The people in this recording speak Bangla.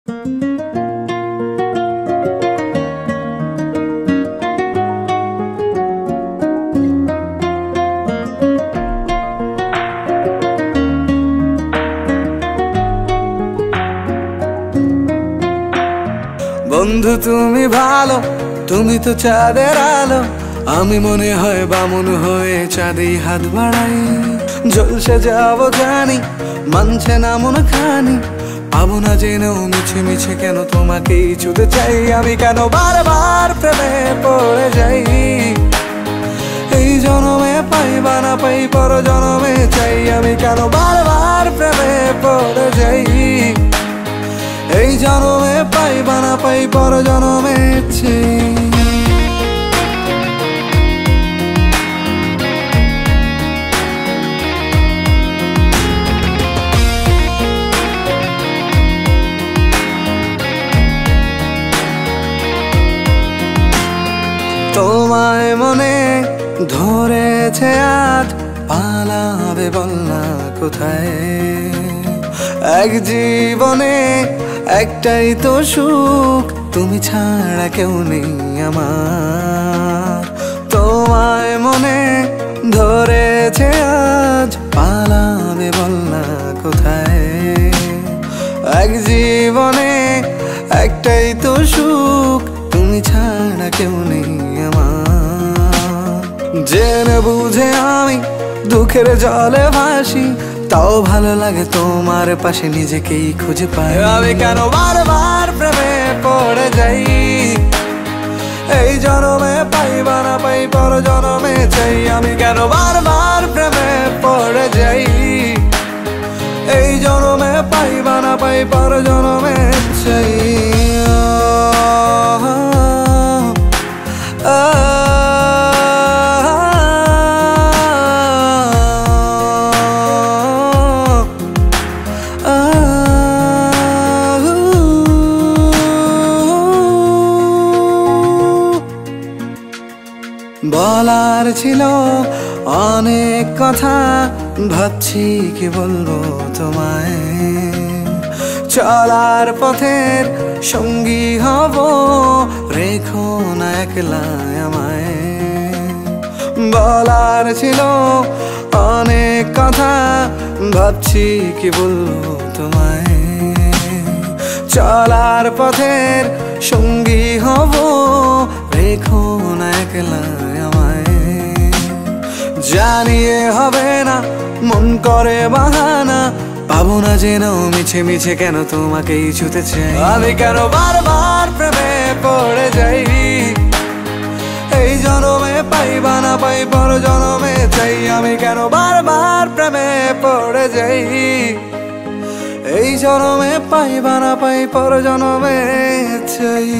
বন্ধু তুমি ভালো, তুমি তো চাঁদের আলো। আমি মনে হয় বামুন হয়ে চাঁদে হাত বাড়াই। জলসে যাবো জানি, মানছে না মন খানি। পাবো না জেনেও মিছে মিছে কেন তোমাকেই ছুতে চাই। আমি কেন বারবার প্রেমে পড়ে যাই। এই জনমে পাই বা না পাই, পর জনমে চাই। আমি কেন বারবার প্রেমে পড়ে যাই। এই জনমে পাই বা না পাই, পর জনমে চাই। তোমায় মনে ধরেছে আজ, পালাবে বল না কোথায়। এক জীবনে একটাই তো সুখ, তুমি ছাড়া কেউ নেই আমার। তোমায় মনে ধরেছে আজ, পালাবে বল না কোথায়। এক জীবনে একটাই তো সুখ, তুমি ছাড়া কেউ নেই আমার। জেনে বুঝে আমি দুঃখের জলে ভাসি, তাও ভালো লাগে তোমার পাশে নিজেকেই খুঁজে পাই। আমি কেন বারবার প্রেমে পড়ে যাই। এই জনমে পাই বা না পাই, পর জনমে চাই। আমি কেন বারবার প্রেমে পড়ে যাই। এই জনমে পাই বা না পাই, পর জনমে চাই। বলার ছিল অনেক কথা, ভাবছি কি বলবো তোমায়। চলার পথের সঙ্গী হব, রেখো না একলা আমায়। বলার ছিল অনেক কথা, ভাবছি কি বলবো তোমায়। চলার পথের সঙ্গী হব, রেখো না একলা আমায়। জানিয়ে হবে না, মন করে বাহানা। পাবো না জেনেও মিছে মিছে কেন তোমাকেই ছুতে চাই। আমি কেন বারবার প্রেমে পড়ে যাই। এই জনমে পাই বা না পাই, পর জনমে চাই। আমি কেন বারবার প্রেমে পড়ে যাই। এই জনমে পাই বা না পাই, পর জনমে চাই।